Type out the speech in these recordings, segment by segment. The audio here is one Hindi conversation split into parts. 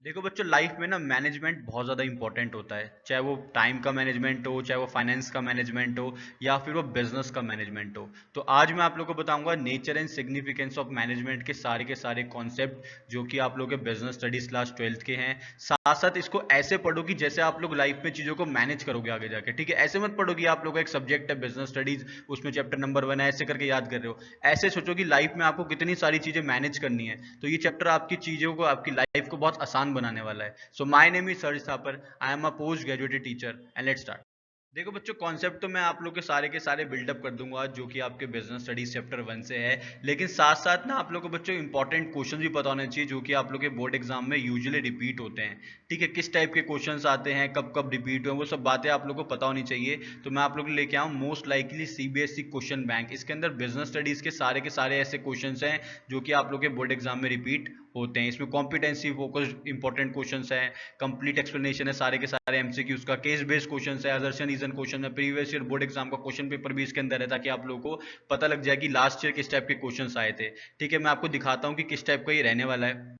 देखो बच्चों, लाइफ में ना मैनेजमेंट बहुत ज़्यादा इंपॉर्टेंट होता है। चाहे वो टाइम का मैनेजमेंट हो, चाहे वो फाइनेंस का मैनेजमेंट हो, या फिर वो बिजनेस का मैनेजमेंट हो। तो आज मैं आप लोगों को बताऊंगा nature and significance of management के सारे कॉन्सेप्ट जो कि आप लोगों के बिजनेस स्टडीज क्लास 12th के हैं। साथ साथ इसको ऐसे पढ़ो कि जैसे आप लोग लाइफ में चीज़ों को मैनेज करोगे आगे जाके। ठीक है, ऐसे मत पढ़ो कि आप लोग का एक सब्जेक्ट है बिजनेस स्टडीज, उसमें चैप्टर नंबर 1 है, ऐसे करके याद कर रहे हो। ऐसे सोचो कि लाइफ में आपको कितनी सारी चीज़ें मैनेज करनी है, तो ये चैप्टर आपकी चीज़ों को, आपकी लाइफ को बहुत आसान बनाने वाला है। So my name is Sarj Thapar. I am a postgraduate teacher and let's start. देखो बच्चों, कॉन्सेप्ट तो मैं आप लोग के सारे बिल्डअप कर दूंगा जो कि आपके बिजनेस स्टडीज चैप्टर 1 से है। लेकिन साथ साथ ना आप लोग को बच्चों इंपॉर्टेंट क्वेश्चन भी पता होने चाहिए जो कि आप लोग के बोर्ड एग्जाम में यूजुअली रिपीट होते हैं। ठीक है, किस टाइप के क्वेश्चंस आते हैं, कब कब रिपीट हुए, वो सब बातें आप लोग को पता होनी चाहिए। तो मैं आप लोग लेके आऊँ most likely CBSE question bank. इसके अंदर बिजनेस स्टडीज के सारे ऐसे क्वेश्चन हैं जो कि आप लोग के बोर्ड एग्जाम में रिपीट होते हैं। इसमें कॉम्पिटेंसी फोकस्ड इंपॉर्टेंट क्वेश्चंस हैं, कंप्लीट एक्सप्लेनेशन है सारे के सारे एमसीक्यूज का, केस बेस्ड क्वेश्चंस है, असर्शन रीजन क्वेश्चन है, प्रीवियस ईयर बोर्ड एग्जाम का क्वेश्चन पेपर भी इसके अंदर है, ताकि आप लोगों को पता लग जाए कि लास्ट ईयर किस टाइप के क्वेश्चंस आए थे। ठीक है, मैं आपको दिखाता हूँ कि किस टाइप का ये रहने वाला है।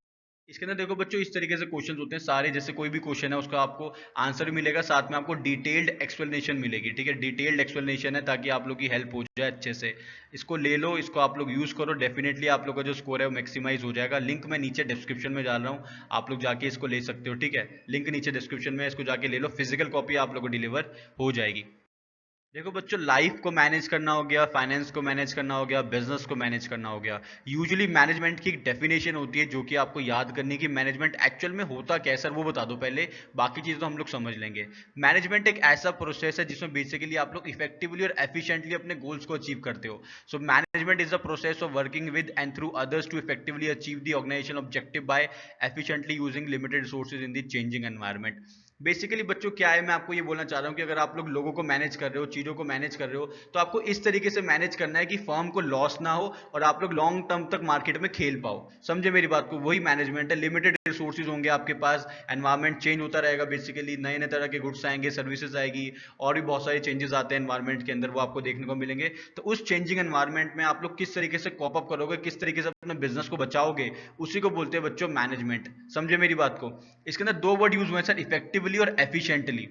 इसके अंदर देखो बच्चों, इस तरीके से क्वेश्चंस होते हैं सारे, जैसे कोई भी क्वेश्चन है उसका आपको आंसर मिलेगा, साथ में आपको डिटेल्ड एक्सप्लेनेशन मिलेगी। ठीक है, डिटेल्ड एक्सप्लेनेशन है ताकि आप लोग की हेल्प हो जाए अच्छे से। इसको ले लो, इसको आप लोग यूज करो, डेफिनेटली आप लोग का जो स्कोर है वो मैक्सिमाइज हो जाएगा। लिंक मैं नीचे डिस्क्रिप्शन में डाल रहा हूँ, आप लोग जाके इसको ले सकते हो। ठीक है, लिंक नीचे डिस्क्रिप्शन में, इसको जाके ले लो, फिजिकल कॉपी आप लोग को डिलीवर हो जाएगी। देखो बच्चों, लाइफ को मैनेज करना हो गया, फाइनेंस को मैनेज करना हो गया, बिजनेस को मैनेज करना हो गया। यूजुअली मैनेजमेंट की एक डेफिनेशन होती है जो कि आपको याद करनी है कि मैनेजमेंट एक्चुअल में होता क्या है। सर वो बता दो पहले, बाकी चीज़ तो हम लोग समझ लेंगे। मैनेजमेंट एक ऐसा प्रोसेस है जिसमें बेसिकली आप लोग इफेक्टिवली और एफिशिएंटली अपने गोल्स को अचीव करते हो। So management is the process of working with and through others to effectively achieve the organisation objective by efficiently using limited resources in the changing environment. Basically बच्चों क्या है, मैं आपको ये बोलना चाह रहा हूँ कि अगर आप लोग लोगों को मैनेज कर रहे हो, चीज़ों को मैनेज कर रहे हो, तो आपको इस तरीके से मैनेज करना है कि फर्म को लॉस ना हो और आप लोग लॉन्ग टर्म तक मार्केट में खेल पाओ। समझे मेरी बात को? वही मैनेजमेंट है। लिमिटेड रिसोर्सेज होंगे आपके पास, एनवायरमेंट चेंज होता रहेगा, बेसिकली नए नए तरह के गुड्स आएंगे, सर्विसेज आएगी, और भी बहुत सारे चेंजेस आते हैं एनवायरमेंट के अंदर, वो आपको देखने को मिलेंगे। तो उस चेंजिंग एनवायरमेंट में आप लोग किस तरीके से कॉप अप करोगे, किस तरीके से अपने बिजनेस को बचाओगे, उसी को बोलते हैं बच्चों मैनेजमेंट। समझे मेरी बात को? इसके अंदर दो वर्ड यूज हुए हैं सर, इफेक्टिवली और एफिशिएंटली।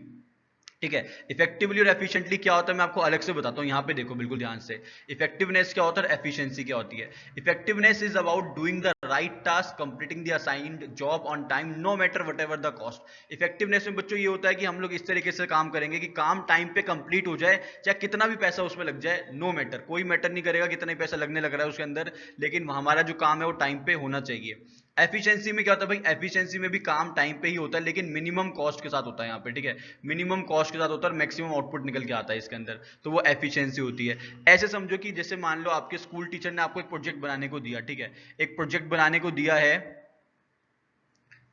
ठीक है, इफेक्टिवली और एफिशिएंटली क्या होता है मैं आपको अलग से बताता हूं, यहां पे देखो बिल्कुल ध्यान से। इफेक्टिवनेस क्या होता है, एफिशिएंसी क्या होती है। Effectiveness is about doing the right task, completing the assigned job on time, no matter whatever the cost. Effectiveness में बच्चों ये होता है कि हम लोग इस तरीके से काम करेंगे कि काम टाइम पे कंप्लीट हो जाए, चाहे कितना भी पैसा उसमें लग जाए, नो मैटर, कोई मैटर नहीं करेगा कितना ही पैसा लगने लग रहा है उसके अंदर, लेकिन हमारा जो काम है वो टाइम पे होना चाहिए। एफिशिएंसी में क्या होता है भाई, एफिशिएंसी में भी काम टाइम पे ही होता है, लेकिन मिनिमम कॉस्ट के साथ होता है यहाँ पे। ठीक है, मिनिमम कॉस्ट के साथ होता है और मैक्सिमम आउटपुट निकल के आता है इसके अंदर, तो वो एफिशिएंसी होती है। ऐसे समझो कि जैसे मान लो आपके स्कूल टीचर ने आपको एक प्रोजेक्ट बनाने को दिया। ठीक है, एक प्रोजेक्ट बनाने को दिया है।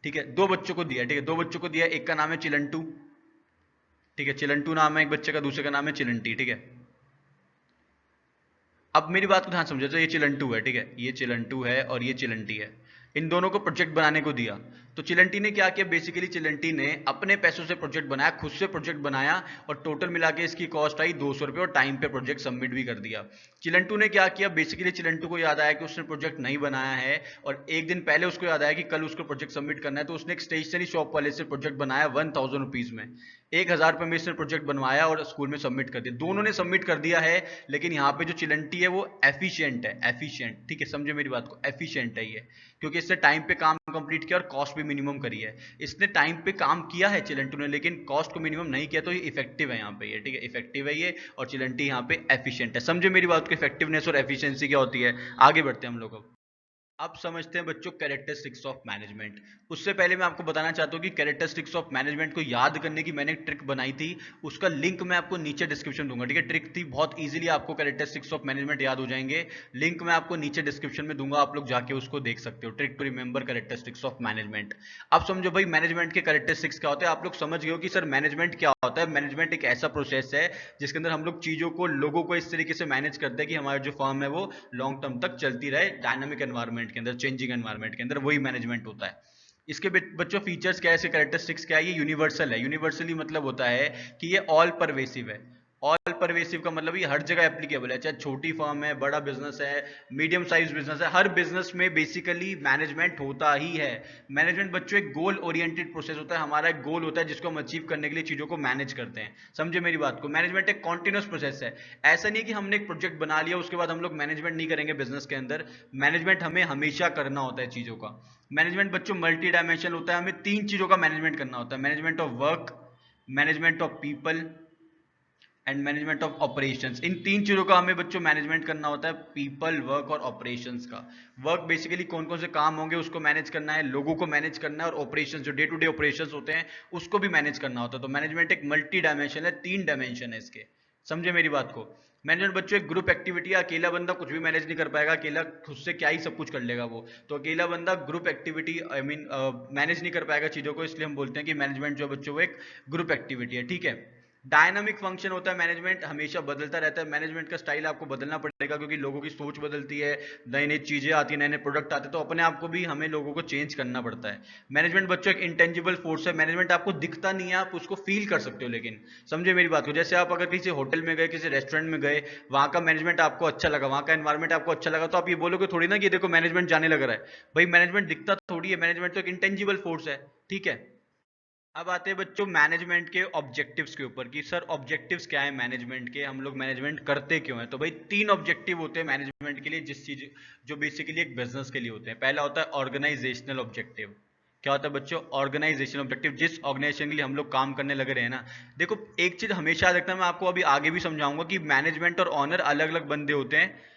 ठीक है, दो बच्चों को दिया। ठीक है, दो बच्चों को दिया, एक का नाम है चिलंटू। ठीक है, चिलंटू नाम है एक बच्चे का, दूसरे का नाम है चिलंटी। ठीक है, अब मेरी बात को ध्यान समझो, तो ये चिलंटू है। ठीक है, ये चिलंटू है और ये चिलंटी है। इन दोनों को प्रोजेक्ट बनाने को दिया, तो चिलंटी ने क्या किया, बेसिकली चिलंटी ने अपने पैसों से प्रोजेक्ट बनाया, खुद से प्रोजेक्ट बनाया, और टोटल मिला के इसकी कॉस्ट आई 200 रुपये, और टाइम पे प्रोजेक्ट सबमिट भी कर दिया। चिलंटू ने क्या किया, बेसिकली चिलंटू को याद आया कि उसने प्रोजेक्ट नहीं बनाया है, और एक दिन पहले उसको याद आया कि कल उसको प्रोजेक्ट सबमिट करना है, तो उसने एक स्टेशनरी शॉप वाले से प्रोजेक्ट बनाया 1000 रुपीज में। 1000 रुपये में इसने प्रोजेक्ट बनवाया और स्कूल में सबमिट कर दिया। दोनों ने सबमिट कर दिया है, लेकिन यहाँ पे जो चिलंटी है वो एफिशिएंट है, एफिशिएंट। ठीक है, समझे मेरी बात को, एफिशिएंट है ये, क्योंकि इसने टाइम पे काम कंप्लीट किया और कॉस्ट भी मिनिमम करी है। इसने टाइम पे काम किया है चिलंटू ने, लेकिन कॉस्ट को मिनिमम नहीं किया, तो ये इफेक्टिव है यहाँ पे ये। ठीक है, इफेक्टिव है ये, और चिलंटी यहाँ पे एफिशिएंट है। समझे मेरी बात को, इफेक्टिवनेस और एफिशिएंसी क्या होती है। आगे बढ़ते हैं हम लोग। अब समझते हैं बच्चों कैरेक्टरिस्टिक्स ऑफ मैनेजमेंट। उससे पहले मैं आपको बताना चाहता हूँ कि कैरेक्टरिस्टिक्स ऑफ मैनेजमेंट को याद करने की मैंने एक ट्रिक बनाई थी, उसका लिंक मैं आपको नीचे डिस्क्रिप्शन दूंगा। ठीक है, ट्रिक थी, बहुत इजीली आपको कैरेक्टरिस्टिक्स ऑफ मैनेजमेंट याद हो जाएंगे। लिंक मैं आपको नीचे डिस्क्रिप्शन में दूंगा, आप लोग जाके उसको देख सकते हो, trick to remember characteristics of management. अब समझो भाई मैनेजमेंट के कैरेक्टरिस्टिक्स क्या होते हैं, आप लोग समझ गए हो कि सर मैनेजमेंट क्या होता है। मैनेजमेंट एक ऐसा प्रोसेस है जिसके अंदर हम लोग चीजों को, लोगों को इस तरीके से मैनेज करते हैं कि हमारी जो फर्म है वो लॉन्ग टर्म तक चलती रहे, डायनामिक एनवायरनमेंट के अंदर, चेंजिंग एनवायरनमेंट के अंदर, वही मैनेजमेंट होता है। इसके बच्चों फीचर्स क्या है, इसके कैरेक्टरिस्टिक्स क्या है, ये यूनिवर्सल है। यूनिवर्सली मतलब होता है कि ये ऑल परवेसिव है। ऑल परवेसिव का मतलब ये हर जगह एप्लीकेबल है, चाहे छोटी फर्म है, बड़ा बिजनेस है, मीडियम साइज बिजनेस है, हर बिजनेस में बेसिकली मैनेजमेंट होता ही है। मैनेजमेंट बच्चों एक गोल ओरिएंटेड प्रोसेस होता है, हमारा एक गोल होता है जिसको हम अचीव करने के लिए चीजों को मैनेज करते हैं। समझे मेरी बात को? मैनेजमेंट एक कॉन्टिन्यूस प्रोसेस है। ऐसा नहीं है कि हमने एक प्रोजेक्ट बना लिया उसके बाद हम लोग मैनेजमेंट नहीं करेंगे बिजनेस के अंदर। मैनेजमेंट हमें हमेशा करना होता है चीजों का। मैनेजमेंट बच्चों मल्टी डायमेंशन होता है, हमें 3 चीजों का मैनेजमेंट करना होता है: management of work, management of people and management of operations. इन 3 चीजों का हमें बच्चों मैनेजमेंट करना होता है, पीपल, वर्क और ऑपरेशंस का। वर्क बेसिकली कौन कौन से काम होंगे उसको मैनेज करना है, लोगों को मैनेज करना है, और ऑपरेशंस जो डे टू डे ऑपरेशंस होते हैं उसको भी मैनेज करना होता है। तो मैनेजमेंट एक मल्टी डायमेंशन है, 3 डायमेंशन है इसके। समझे मेरी बात को? मैनेजमेंट बच्चों एक ग्रुप एक्टिविटी है, अकेला बंदा कुछ भी मैनेज नहीं कर पाएगा, अकेला खुद से क्या ही सब कुछ कर लेगा वो। तो अकेला बंदा group activity I mean manage नहीं कर पाएगा चीजों को, इसलिए हम बोलते हैं कि मैनेजमेंट जो बच्चों वो एक ग्रुप एक्टिविटी है। ठीक है। डायनामिक फंक्शन होता है मैनेजमेंट, हमेशा बदलता रहता है। मैनेजमेंट का स्टाइल आपको बदलना पड़ेगा क्योंकि लोगों की सोच बदलती है, नई नई चीजें आती है, नए नए प्रोडक्ट आते हैं, तो अपने आप को भी हमें लोगों को चेंज करना पड़ता है। मैनेजमेंट बच्चों एक इंटेंजिबल फोर्स है। मैनेजमेंट आपको दिखता नहीं है, आप उसको फील कर सकते हो। लेकिन समझे मेरी बात को? जैसे आप अगर किसी होटल में गए, किसी रेस्टोरेंट में गए, वहां का मैनेजमेंट आपको अच्छा लगा, वहां का एनवायरमेंट आपको अच्छा लगा, तो आप ये बोलोगे थोड़ी ना कि देखो मैनेजमेंट जाने लग रहा है। भाई मैनेजमेंट दिखता थोड़ी है, मैनेजमेंट तो एक इंटेंजिबल फोर्स है। ठीक है। अब आते हैं बच्चों मैनेजमेंट के ऑब्जेक्टिव्स के ऊपर कि सर ऑब्जेक्टिव्स क्या है मैनेजमेंट के, हम लोग मैनेजमेंट करते क्यों हैं। तो भाई 3 ऑब्जेक्टिव होते हैं मैनेजमेंट के लिए, जिस चीज जो बेसिकली एक बिजनेस के लिए होते हैं। पहला होता है ऑर्गेनाइजेशनल ऑब्जेक्टिव। क्या होता है बच्चों? Organisation objective. जिस ऑर्गेनाइजेशन के लिए हम लोग काम करने लगे रहे हैं ना, देखो एक चीज हमेशा याद रखना, मैं आपको अभी आगे भी समझाऊंगा कि मैनेजमेंट और ऑनर अलग अलग बंदे होते हैं।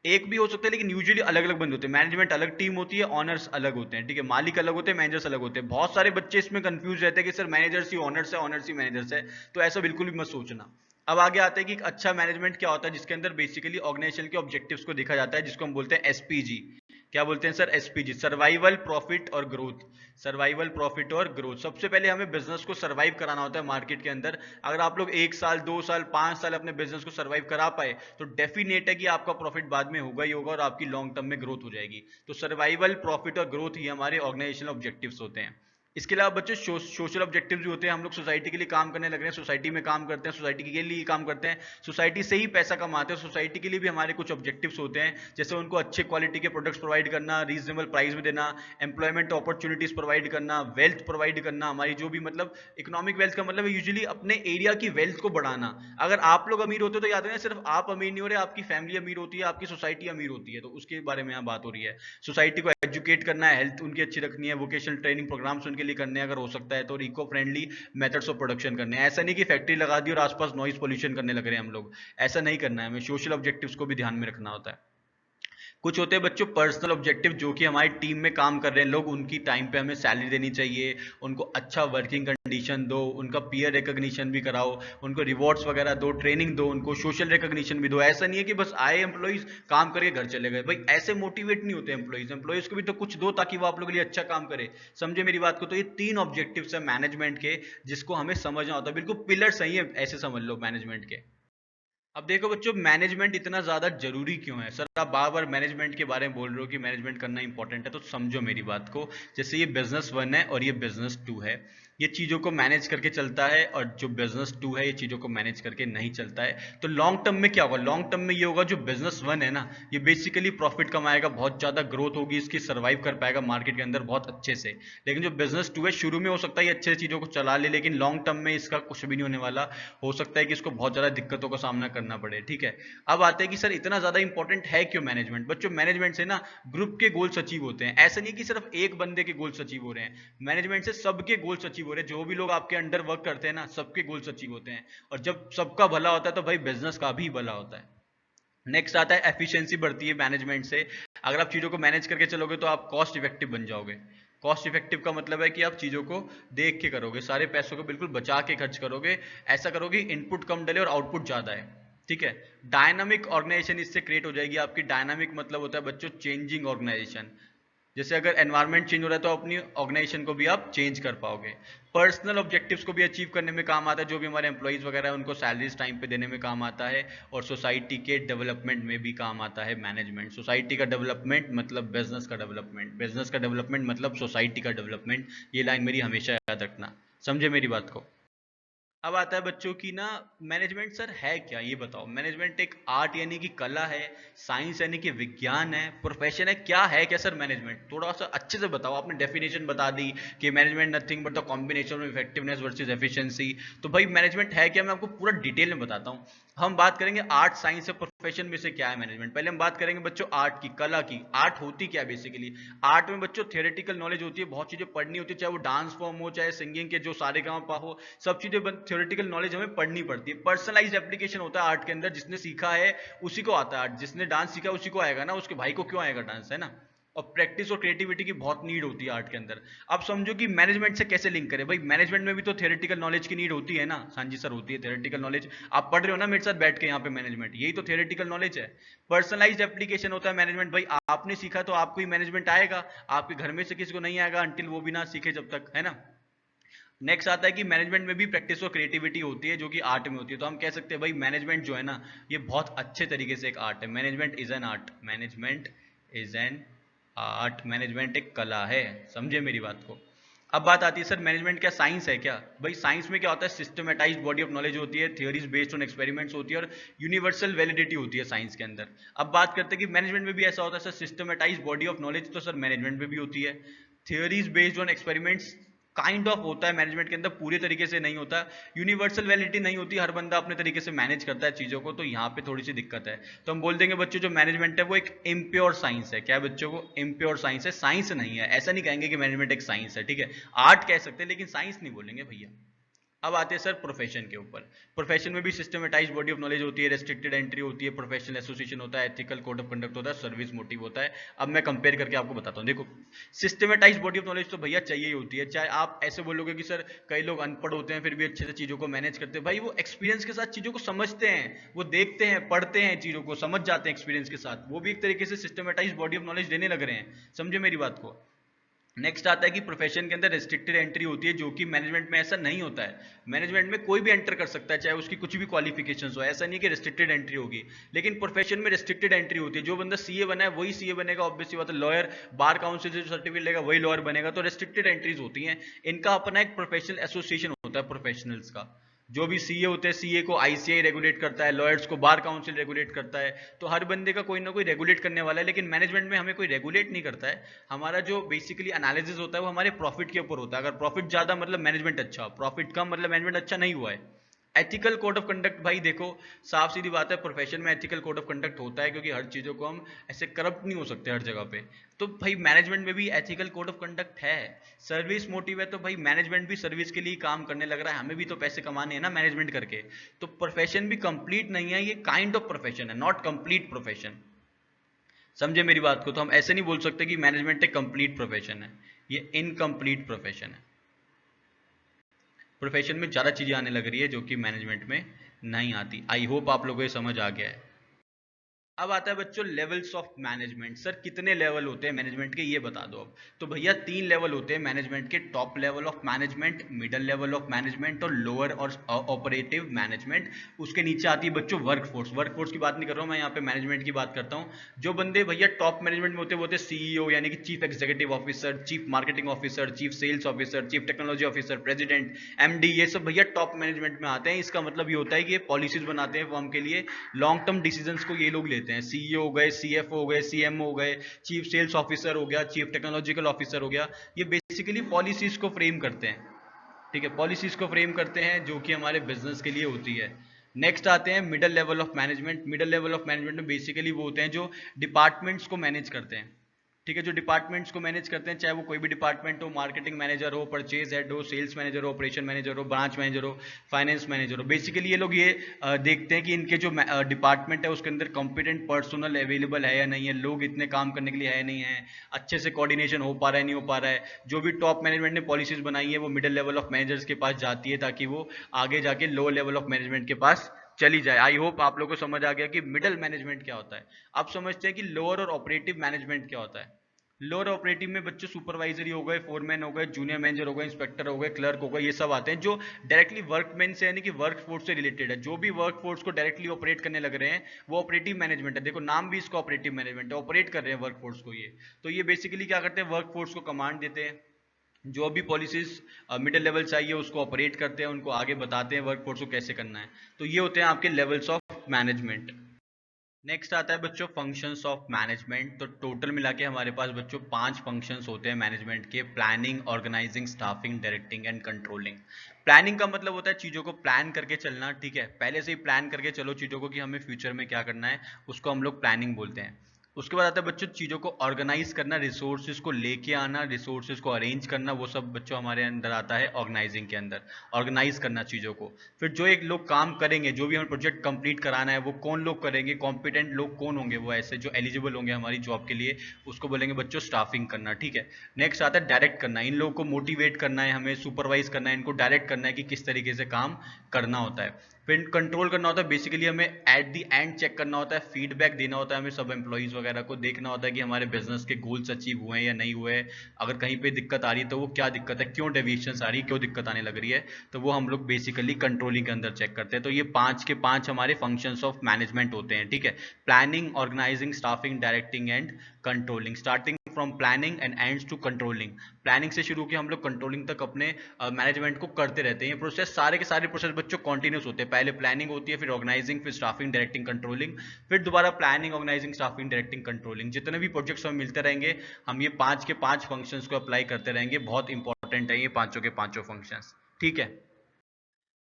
एक भी हो सकता है लेकिन यूजुअली अलग अलग बंदे होते हैं। मैनेजमेंट अलग टीम होती है, ऑनर्स अलग होते हैं। ठीक है। मालिक अलग होते हैं, मैनेजर्स अलग होते हैं। बहुत सारे बच्चे इसमें कंफ्यूज रहते हैं कि सर मैनेजर्स ही ऑनर्स है, ऑनर्स ही मैनेजर्स है। तो ऐसा बिल्कुल भी मत सोचना। अब आगे आते हैं कि एक अच्छा मैनेजमेंट क्या होता है, जिसके अंदर बेसिकली ऑर्गेनाइजेशन के ऑब्जेक्टिव्स को देखा जाता है, जिसको हम बोलते हैं एसपीजी। क्या बोलते हैं सर? एसपीजी, सर्वाइवल, प्रॉफिट और ग्रोथ। सर्वाइवल, प्रॉफिट और ग्रोथ। सबसे पहले हमें बिजनेस को सर्वाइव कराना होता है मार्केट के अंदर। अगर आप लोग 1 साल, 2 साल, 5 साल अपने बिजनेस को सर्वाइव करा पाए तो डेफिनेट है कि आपका प्रॉफिट बाद में होगा ही होगा और आपकी लॉन्ग टर्म में ग्रोथ हो जाएगी। तो सर्वाइवल, प्रॉफिट और ग्रोथ ही हमारे ऑर्गेनाइजेशनल ऑब्जेक्टिव्स होते हैं। इसके अलावा बच्चों सोशल ऑब्जेक्टिव भी होते हैं। हम लोग सोसाइटी के लिए काम करने लग रहे हैं, सोसाइटी में काम करते हैं, सोसाइटी के लिए काम करते हैं, सोसाइटी से ही पैसा कमाते हैं। सोसाइटी के लिए भी हमारे कुछ ऑब्जेक्टिव्स होते हैं, जैसे उनको अच्छे क्वालिटी के प्रोडक्ट्स प्रोवाइड करना, रीजनेबल प्राइस में देना, एम्प्लॉयमेंट अपॉर्चुनिटीज प्रोवाइड करना, वेल्थ प्रोवाइड करना। हमारी जो भी मतलब इकोनॉमिक वेल्थ का मतलब है यूजुअली अपने एरिया की वेल्थ को बढ़ाना। अगर आप लोग अमीर होते हो तो याद रखना सिर्फ आप अमीर नहीं हो रहे, आपकी फैमिली अमीर होती है, आपकी सोसाइटी अमीर होती है। तो उसके बारे में यहाँ बात हो रही है। सोसाइटी को एजुकेट करना है, हेल्थ उनकी अच्छी रखनी है, वोकेशनल ट्रेनिंग प्रोग्राम्स उनके लिए करने हैं अगर हो सकता है तो, eco friendly methods of production करने हैं। ऐसा नहीं कि फैक्ट्री लगा दी और आसपास नॉइज पोल्यूशन करने लग रहे हैं हम लोग, ऐसा नहीं करना है हमें। सोशल ऑब्जेक्टिव्स को भी ध्यान में रखना होता है। कुछ होते हैं बच्चों पर्सनल ऑब्जेक्टिव, जो कि हमारी टीम में काम कर रहे हैं लोग, उनकी टाइम पे हमें सैलरी देनी चाहिए, उनको अच्छा वर्किंग कंडीशन दो, उनका पीयर रिकॉग्निशन भी कराओ, उनको रिवॉर्ड्स वगैरह दो, ट्रेनिंग दो, उनको सोशल रिकॉग्निशन भी दो। ऐसा नहीं है कि बस आए एम्प्लॉइज काम करके घर चले गए। भाई ऐसे मोटिवेट नहीं होते एम्प्लॉइज, एम्प्लॉइज को भी तो कुछ दो ताकि वो आप लोगों के लिए अच्छा काम करे। समझे मेरी बात को? तो ये 3 ऑब्जेक्टिव्स है मैनेजमेंट के, जिसको हमें समझना होता है। बिल्कुल पिलर्स हैं ये, ऐसे समझ लो मैनेजमेंट के। अब देखो बच्चों मैनेजमेंट इतना ज्यादा जरूरी क्यों है? सर आप बार बार मैनेजमेंट के बारे में बोल रहे हो कि मैनेजमेंट करना इंपॉर्टेंट है, तो समझो मेरी बात को। जैसे ये बिजनेस 1 है और ये बिजनेस 2 है, ये चीजों को मैनेज करके चलता है, और जो बिजनेस 2 है ये चीजों को मैनेज करके नहीं चलता है। तो लॉन्ग टर्म में क्या होगा? लॉन्ग टर्म में ये होगा, जो बिजनेस 1 है ना, ये बेसिकली प्रॉफिट कमाएगा, बहुत ज्यादा ग्रोथ होगी इसकी, सर्वाइव कर पाएगा मार्केट के अंदर बहुत अच्छे से। लेकिन जो बिजनेस 2 है, शुरू में हो सकता है ये अच्छे चीजों को चला ले, लेकिन लॉन्ग टर्म में इसका कुछ भी नहीं होने वाला। हो सकता है कि इसको बहुत ज्यादा दिक्कतों का सामना करना पड़े। ठीक है। अब आते हैं कि सर इतना ज्यादा इंपॉर्टेंट है क्यों मैनेजमेंट? बच्चों मैनेजमेंट से ना ग्रुप के गोल्स अचीव होते हैं। ऐसा नहीं कि सिर्फ एक बंदे के गोल्स अचीव हो रहे हैं, मैनेजमेंट से सबके गोल्स अचीव हो रहे हैं। जो भी लोग आपके अंडर वर्क करते हैं ना, सबके गोल्स अचीव होते हैं। और जब सबका भला होता है तो भाई बिजनेस का भी भला होता है। नेक्स्ट आता है एफिशिएंसी बढ़ती है मैनेजमेंट से। अगर आप चीजों को मैनेज करके चलोगे तो आप कॉस्ट इफेक्टिव बन जाओगे। कॉस्ट इफेक्टिव का मतलब है कि आप चीजों को देख के करोगे, सारे पैसों को बिल्कुल बचा के खर्च करोगे। ऐसा करोगे इनपुट कम डले और आउटपुट ज्यादा है। ठीक है। डायनामिक ऑर्गेनाइजेशन इससे क्रिएट हो जाएगी आपकी। डायनामिक मतलब होता है बच्चों चेंजिंग ऑर्गेनाइजेशन। जैसे अगर एनवायरनमेंट चेंज हो रहा है तो अपनी ऑर्गेनाइजेशन को भी आप चेंज कर पाओगे। पर्सनल ऑब्जेक्टिव्स को भी अचीव करने में काम आता है, जो भी हमारे एम्प्लॉइज वगैरह है उनको सैलरीज टाइम पे देने में काम आता है। और सोसाइटी के डेवलपमेंट में भी काम आता है मैनेजमेंट। सोसाइटी का डेवलपमेंट मतलब बिजनेस का डेवलपमेंट, बिजनेस का डेवलपमेंट मतलब सोसाइटी का डेवलपमेंट। ये लाइन मेरी हमेशा याद रखना। समझे मेरी बात को? अब आता है बच्चों की ना, मैनेजमेंट सर है क्या, ये बताओ। मैनेजमेंट एक आर्ट यानी कि कला है, साइंस यानी कि विज्ञान है, प्रोफेशन है, क्या है क्या सर मैनेजमेंट? थोड़ा सा अच्छे से बताओ। आपने डेफिनेशन बता दी कि management nothing but the combination of effectiveness versus efficiency. तो भाई मैनेजमेंट है क्या, मैं आपको पूरा डिटेल में बताता हूँ। हम बात करेंगे आर्ट साइंस या प्रोफेशन में से क्या है मैनेजमेंट। पहले हम बात करेंगे बच्चों आर्ट की, कला की। आर्ट होती क्या है बेसिकली? आर्ट में बच्चों थियोरेटिकल नॉलेज होती है, बहुत चीजें पढ़नी होती है, चाहे वो डांस फॉर्म हो, चाहे सिंगिंग के जो सारे गाँव पा हो, सब चीजें थियोरेटिकल नॉलेज हमें पढ़नी पड़ती है। पर्सनलाइज एप्लीकेशन होता है आर्ट के अंदर, जिसने सीखा है उसी को आता है आर्ट, जिसने डांस सीखा उसी को आएगा ना, उसके भाई को क्यों आएगा डांस, है ना। और प्रैक्टिस और क्रिएटिविटी की बहुत नीड होती है आर्ट के अंदर। अब समझो कि मैनेजमेंट से कैसे लिंक करें। भाई मैनेजमेंट में भी तो थियोरेटिकल नॉलेज की नीड होती है ना। हाँ जी सर, होती है थियोरेटिकल नॉलेज। आप पढ़ रहे हो ना मेरे साथ बैठ के यहाँ पे मैनेजमेंट, यही तो थियोरेटिकल नॉलेज है। पर्सनलाइज्ड एप्लीकेशन होता है मैनेजमेंट। भाई आपने सीखा तो आपको ही मैनेजमेंट आएगा, आपके घर में से किसी को नहीं आएगा अंटिल वो भी ना सीखे जब तक, है ना। नेक्स्ट आता है कि मैनेजमेंट में भी प्रैक्टिस और क्रिएटिविटी होती है जो कि आर्ट में होती है। तो हम कह सकते हैं भाई मैनेजमेंट जो है ना, ये बहुत अच्छे तरीके से एक आर्ट है। Management is an art, management is an art, management एक कला है। समझे मेरी बात को। अब बात आती है सर मैनेजमेंट क्या साइंस है क्या? भाई साइंस में क्या होता है, सिस्टमेटाइज्ड बॉडी ऑफ नॉलेज होती है, थियरीज बेस्ड ऑन एक्सपेरिमेंट्स होती है, और यूनिवर्सल वैलिडिटी होती है साइंस के अंदर। अब बात करते हैं कि मैनेजमेंट में भी ऐसा होता है sir, systematised body of knowledge तो सर मैनेजमेंट में भी होती है। Theories based on experiments kind of होता है मैनेजमेंट के अंदर, पूरे तरीके से नहीं होता। यूनिवर्सल वैलिडिटी नहीं होती, हर बंदा अपने तरीके से मैनेज करता है चीजों को, तो यहाँ पे थोड़ी सी दिक्कत है। तो हम बोल देंगे बच्चों जो मैनेजमेंट है वो एक इम्प्योर साइंस है। क्या बच्चों को? इम्प्योर साइंस है, साइंस नहीं है। ऐसा नहीं कहेंगे कि मैनेजमेंट एक साइंस है, ठीक है। आर्ट कह सकते हैं लेकिन साइंस नहीं बोलेंगे भैया। अब आते हैं सर प्रोफेशन के ऊपर। प्रोफेशन में भी सिस्टमेटाइज बॉडी ऑफ नॉलेज होती है, रेस्ट्रिक्टेड एंट्री होती है, प्रोफेशनल एसोसिएशन होता है, एथिकल कोड ऑफ कंडक्ट होता है, सर्विस मोटिव होता है। अब मैं कंपेयर करके आपको बताता हूँ। देखो सिस्टमेटाइज बॉडी ऑफ नॉलेज तो भैया चाहिए ही होती है। चाहे आप ऐसे बोलोगे कि सर कई लोग अनपढ़ होते हैं फिर भी अच्छे से चीजों को मैनेज करते हैं, भाई वो एक्सपीरियंस के साथ चीजों को समझते हैं, वो देखते हैं, पढ़ते हैं, चीजों को समझ जाते हैं एक्सपीरियंस के साथ, वो भी एक तरीके से सिस्टमेटाइज बॉडी ऑफ नॉलेज देने लग रहे हैं। समझे मेरी बात को। नेक्स्ट आता है कि प्रोफेशन के अंदर रेस्ट्रिक्टेड एंट्री होती है, जो कि मैनेजमेंट में ऐसा नहीं होता है। मैनेजमेंट में कोई भी एंटर कर सकता है, चाहे उसकी कुछ भी क्वालिफिकेशंस हो, ऐसा नहीं कि रेस्ट्रिक्टेड एंट्री होगी। लेकिन प्रोफेशन में रेस्ट्रिक्टेड एंट्री होती है। जो बंदा सीए बना है वही सीए बनेगा, ऑब्वियसली बात है। लॉयर बार काउंसिल से जो सर्टिफिकेट लेगा वही लॉयर बनेगा, तो रेस्ट्रिक्टेड एंट्रीज होती हैं। इनका अपना एक प्रोफेशनल एसोसिएशन होता है प्रोफेशनल्स का। जो भी सीए होते हैं, सीए को आईसीआई रेगुलेट करता है, लॉयर्स को बार काउंसिल रेगुलेट करता है। तो हर बंदे का कोई ना कोई रेगुलेट करने वाला है, लेकिन मैनेजमेंट में हमें कोई रेगुलेट नहीं करता है। हमारा जो बेसिकली एनालिसिस होता है वो हमारे प्रॉफिट के ऊपर होता है। अगर प्रॉफिट ज्यादा मतलब मैनेजमेंट अच्छा, प्रॉफिट कम मतलब मैनेजमेंट अच्छा नहीं हुआ है। एथिकल कोड ऑफ कंडक्ट, भाई देखो साफ सीधी बात है, प्रोफेशन में एथिकल कोड ऑफ कंडक्ट होता है, क्योंकि हर चीजों को हम ऐसे करप्ट नहीं हो सकते हर जगह पे। तो भाई मैनेजमेंट में भी एथिकल कोड ऑफ कंडक्ट है। सर्विस मोटिव है, तो भाई मैनेजमेंट भी सर्विस के लिए काम करने लग रहा है, हमें भी तो पैसे कमाने हैं ना मैनेजमेंट करके। तो प्रोफेशन भी कंप्लीट नहीं है, ये काइंड ऑफ प्रोफेशन है, नॉट कंप्लीट प्रोफेशन। समझे मेरी बात को। तो हम ऐसे नहीं बोल सकते कि मैनेजमेंट एक कंप्लीट प्रोफेशन है, ये इनकम्प्लीट प्रोफेशन है। प्रोफेशन में ज़्यादा चीज़ें आने लग रही है जो कि मैनेजमेंट में नहीं आती। आई होप आप लोगों को ये समझ आ गया है। अब आता है बच्चों लेवल्स ऑफ मैनेजमेंट। सर कितने लेवल होते हैं मैनेजमेंट के, ये बता दो अब। तो भैया 3 लेवल होते हैं मैनेजमेंट के, top level of management, middle level of management और लोअर और ऑपरेटिव मैनेजमेंट। उसके नीचे आती है बच्चों वर्कफोर्स। वर्कफोर्स की बात नहीं कर रहा हूँ मैं, यहाँ पे मैनेजमेंट की बात करता हूँ। जो बंदे भैया टॉप मैनेजमेंट में होते हैं वो होते हैं सीईओ यानी कि chief executive officer, chief marketing officer, chief sales officer, chief technology officer, president, MD, ये सब भैया टॉप मैनेजमेंट में आते हैं। इसका मतलब ये होता है कि ये पॉलिसीज बनाते हैं फर्म के लिए, लॉन्ग टर्म डिसीजंस को ये लोग लेते हैं। सीईओ हो गए, सीएफओ हो गए, सीएमओ हो गए, चीफ सेल्स ऑफिसर हो गया, चीफ टेक्नोलॉजिकल ऑफिसर हो गया, ये बेसिकली पॉलिसीज को फ्रेम करते हैं। ठीक है, पॉलिसीज को फ्रेम करते हैं जो कि हमारे बिजनेस के लिए होती है। नेक्स्ट आते हैं middle level of management. Middle level of management में बेसिकली वो होते हैं जो डिपार्टमेंट्स को मैनेज करते हैं। ठीक है, जो डिपार्टमेंट्स को मैनेज करते हैं, चाहे वो कोई भी डिपार्टमेंट हो, मार्केटिंग मैनेजर हो, परचेज हेड हो, सेल्स मैनेजर हो, ऑपरेशन मैनेजर हो, ब्रांच मैनेजर हो, फाइनेंस मैनेजर हो। बेसिकली ये लोग ये देखते हैं कि इनके जो डिपार्टमेंट है उसके अंदर कॉम्पिटेंट पर्सनल अवेलेबल है या नहीं है, लोग इतने काम करने के लिए है नहीं है, अच्छे से कोऑर्डिनेशन हो पा रहा है नहीं हो पा रहा है। जो भी टॉप मैनेजमेंट ने पॉलिसीज बनाई है वो मिडिल लेवल ऑफ मैनेजर्स के पास जाती है, ताकि वो आगे जाके लोअर लेवल ऑफ मैनेजमेंट के पास चली जाए। आई होप आप लोगों को समझ आ गया कि मिडिल मैनेजमेंट क्या होता है। अब समझते हैं कि लोअर और ऑपरेटिव मैनेजमेंट क्या होता है। लोअर ऑपरेटिव में बच्चे सुपरवाइजरी हो गए, फोरमैन हो गए, जूनियर मैनेजर हो गए, इंस्पेक्टर हो गए, क्लर्क हो गए, ये सब आते हैं जो डायरेक्टली वर्कमैन से यानी कि वर्कफोर्स से रिलेटेड है। जो भी वर्कफोर्स को डायरेक्टली ऑपरेट करने लग रहे हैं वो ऑपरेटिव मैनेजमेंट है। देखो नाम भी इसका ऑपरेटिव मैनेजमेंट है, ऑपरेट कर रहे हैं वर्कफोर्स को ये। तो ये बेसिकली क्या करते हैं, वर्कफोर्स को कमांड देते हैं, जो भी पॉलिसीज मिडिल लेवल चाहिए उसको ऑपरेट करते हैं, उनको आगे बताते हैं वर्कफोर्स को कैसे करना है। तो ये होते हैं आपके लेवल्स ऑफ मैनेजमेंट। नेक्स्ट आता है बच्चों फंक्शंस ऑफ मैनेजमेंट। तो टोटल मिला के हमारे पास बच्चों 5 फंक्शंस होते हैं मैनेजमेंट के: planning, organising, staffing, directing and controlling. Planning का मतलब होता है चीज़ों को प्लान करके चलना, ठीक है, पहले से ही प्लान करके चलो चीज़ों को कि हमें फ्यूचर में क्या करना है, उसको हम लोग प्लानिंग बोलते हैं। उसके बाद आता है बच्चों चीज़ों को ऑर्गेनाइज करना, रिसोर्सेज को लेके आना, रिसोर्सेज को अरेंज करना, वो सब बच्चों हमारे अंदर आता है ऑर्गेनाइजिंग के अंदर, ऑर्गेनाइज करना चीज़ों को। फिर जो एक लोग काम करेंगे, जो भी हमें प्रोजेक्ट कंप्लीट कराना है, वो कौन लोग करेंगे, कॉम्पिटेंट लोग कौन होंगे, वो ऐसे जो एलिजिबल होंगे हमारी जॉब के लिए, उसको बोलेंगे बच्चों स्टाफिंग करना, ठीक है। नेक्स्ट आता है डायरेक्ट करना, इन लोगों को मोटिवेट करना है, हमें सुपरवाइज करना है, इनको डायरेक्ट करना है कि किस तरीके से काम करना होता है। फिर कंट्रोल करना होता है, बेसिकली हमें एट द एंड चेक करना होता है, फीडबैक देना होता है, हमें सब एम्प्लॉइज वगैरह को देखना होता है कि हमारे बिजनेस के गोल्स अचीव हुए हैं या नहीं हुए हैं। अगर कहीं पे दिक्कत आ रही है तो वो क्या दिक्कत है, क्यों डेविएशंस आ रही है, क्यों दिक्कत आने लग रही है, तो वो हम लोग बेसिकली कंट्रोलिंग के अंदर चेक करते हैं। तो ये 5 के 5 हमारे फंक्शंस ऑफ मैनेजमेंट होते हैं, ठीक है। Planning, organising, staffing, directing and controlling. Starting from planning and ends to controlling. Planning से शुरू के हम लोग कंट्रोलिंग तक अपने मैनेजमेंट को करते रहते हैं। ये प्रोसेस सारे के सारे प्रोसेस बच्चों कंटिन्यूस होते हैं, पहले प्लानिंग होती है, फिर ऑर्गेनाइजिंग, फिर स्टाफिंग, डायरेक्टिंग, कंट्रोलिंग, फिर दोबारा planning, organising, staffing, directing, controlling. जितने भी प्रोजेक्ट्स हमें मिलते रहेंगे हम ये 5 के 5 फंक्शंस को अप्लाई करते रहेंगे। बहुत इंपॉर्टेंट है ये पांचों के पांचों फंक्शंस, ठीक है।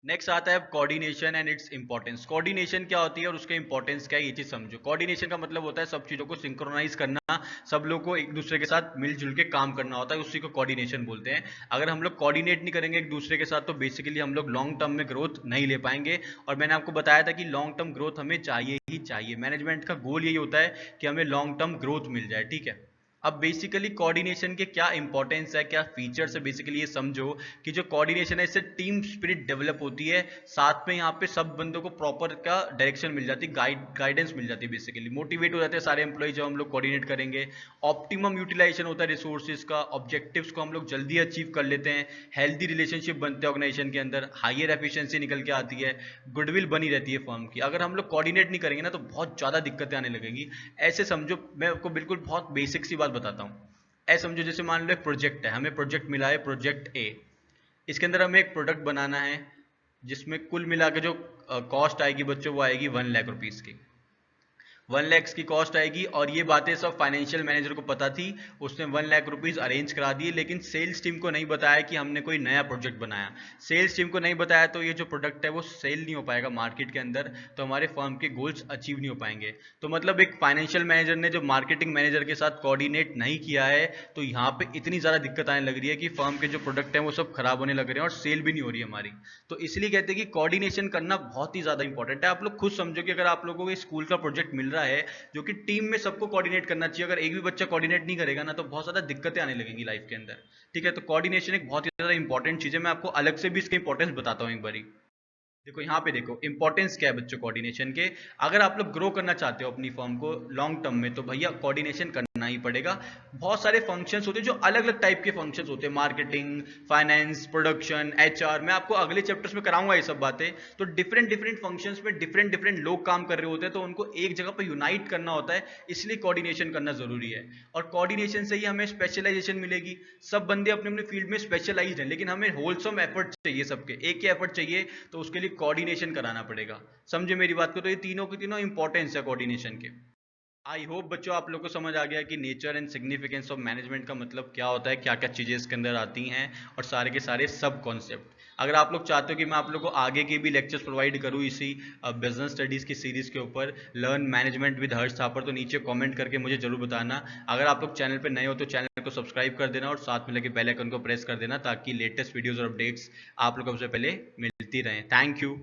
नेक्स्ट आता है coordination and its importance. Coordination क्या होती है और उसके इंपॉर्टेंस क्या है, ये चीज समझो। कोऑर्डिनेशन का मतलब होता है सब चीजों को सिंक्रोनाइज करना, सब लोग को एक दूसरे के साथ मिलजुल के काम करना होता है, उसी को कोऑर्डिनेशन बोलते हैं। अगर हम लोग कोऑर्डिनेट नहीं करेंगे एक दूसरे के साथ तो बेसिकली हम लोग लॉन्ग टर्म में ग्रोथ नहीं ले पाएंगे। और मैंने आपको बताया था कि लॉन्ग टर्म ग्रोथ हमें चाहिए ही चाहिए, मैनेजमेंट का गोल यही होता है कि हमें लॉन्ग टर्म ग्रोथ मिल जाए, ठीक है। अब बेसिकली कोऑर्डिनेशन के क्या इंपॉर्टेंस है, क्या फीचर्स है, बेसिकली ये समझो कि जो कोऑर्डिनेशन है इससे टीम स्पिरिट डेवलप होती है, साथ में यहाँ पे सब बंदों को प्रॉपर का डायरेक्शन मिल जाती है, गाइडेंस मिल जाती है, बेसिकली मोटिवेट हो जाते हैं सारे एम्प्लॉय जब हम लोग कोऑर्डिनेट करेंगे। ऑप्टिमम यूटिलाइजेशन होता है रिसोर्सेज का, ऑब्जेक्टिव्स को हम लोग जल्दी अचीव कर लेते हैं, हेल्दी रिलेशनशिप बनते हैं ऑर्गेनाइजेशन के अंदर, हायर एफिशिएंसी निकल के आती है, गुडविल बनी रहती है फर्म की। अगर हम लोग कोऑर्डिनेट नहीं करेंगे ना तो बहुत ज़्यादा दिक्कतें आने लगेंगी। ऐसे समझो, मैं आपको बिल्कुल बहुत बेसिक सी बात बताता हूँ। ऐसे समझो जैसे मान लो एक प्रोजेक्ट है, हमें प्रोजेक्ट मिला है प्रोजेक्ट ए, इसके अंदर हमें एक प्रोडक्ट बनाना है जिसमें कुल मिला के जो कॉस्ट आएगी बच्चों वो आएगी 1 लाख रुपीज़ की। 1 लाख की कॉस्ट आएगी और ये बातें सब फाइनेंशियल मैनेजर को पता थी, उसने 1 लाख रुपीज़ अरेंज करा दिए, लेकिन सेल्स टीम को नहीं बताया कि हमने कोई नया प्रोजेक्ट बनाया। सेल्स टीम को नहीं बताया तो ये जो प्रोडक्ट है वो सेल नहीं हो पाएगा मार्केट के अंदर, तो हमारे फर्म के गोल्स अचीव नहीं हो पाएंगे। तो मतलब एक फाइनेंशियल मैनेजर ने जो मार्केटिंग मैनेजर के साथ कोऑर्डिनेट नहीं किया है तो यहाँ पे इतनी ज़्यादा दिक्कत आने लग रही है कि फर्म के जो प्रोडक्ट हैं वो सब खराब होने लग रहे हैं और सेल भी नहीं हो रही है हमारी। तो इसलिए कहते हैं कि कोऑर्डिनेशन करना बहुत ही ज़्यादा इंपॉर्टेंट है। आप लोग खुद समझो कि अगर आप लोगों को स्कूल का प्रोजेक्ट मिल रहा है जो कि टीम में सबको कोऑर्डिनेट करना चाहिए, अगर एक भी बच्चा कोऑर्डिनेट नहीं करेगा ना तो बहुत ज़्यादा दिक्कतें आने लगेंगी लाइफ के अंदर, ठीक है। तो कोऑर्डिनेशन एक बहुत ही ज़्यादा इंपॉर्टेंट चीज़ है, मैं आपको अलग से भी इसके इंपॉर्टेंस बताता हूँ एक बारी। देखो यहाँ पे देखो इंपॉर्टेंस क्या है बच्चों कोऑर्डिनेशन के। अगर आप लोग ग्रो करना चाहते हो अपनी फर्म को लॉन्ग टर्म में तो भैया कोऑर्डिनेशन करना ही पड़ेगा। बहुत सारे फंक्शंस होते हैं जो अलग अलग टाइप के फंक्शंस होते हैं, मार्केटिंग, फाइनेंस, प्रोडक्शन, एचआर, मैं आपको अगले चैप्टर्स में कराऊंगा ये सब बातें। तो डिफरेंट डिफरेंट फंक्शंस में डिफरेंट डिफरेंट लोग काम कर रहे होते हैं तो उनको एक जगह पर यूनाइट करना होता है, इसलिए कोऑर्डिनेशन करना जरूरी है। और कोऑर्डिनेशन से ही हमें स्पेशलाइजेशन मिलेगी। सब बंदे अपने अपने फील्ड में स्पेशलाइज्ड हैं लेकिन हमें होलसम एफर्ट चाहिए, सबके एक ही एफर्ट चाहिए, तो उसके लिए कोऑर्डिनेशन कराना पड़ेगा। समझे मेरी बात को, तो ये तीनों के तीनों इंपॉर्टेंस है कोऑर्डिनेशन के। आई होप बच्चों आप लोग को समझ आ गया कि nature and significance of management का मतलब क्या होता है, क्या क्या चीज़ें इसके अंदर आती हैं और सारे के सारे सब कॉन्सेप्ट। अगर आप लोग चाहते हो कि मैं आप लोग को आगे के भी लेक्चर्स प्रोवाइड करूँ इसी बिजनेस स्टडीज़ की सीरीज़ के ऊपर, लर्न मैनेजमेंट विद हर्ष थापर, तो नीचे कमेंट करके मुझे जरूर बताना। अगर आप लोग चैनल पर नए हो तो चैनल को सब्सक्राइब कर देना और साथ में लगे बेल आइकन को प्रेस कर देना ताकि लेटेस्ट वीडियोज़ और अपडेट्स आप लोगों को सबसे पहले मिलती रहें। Thank you.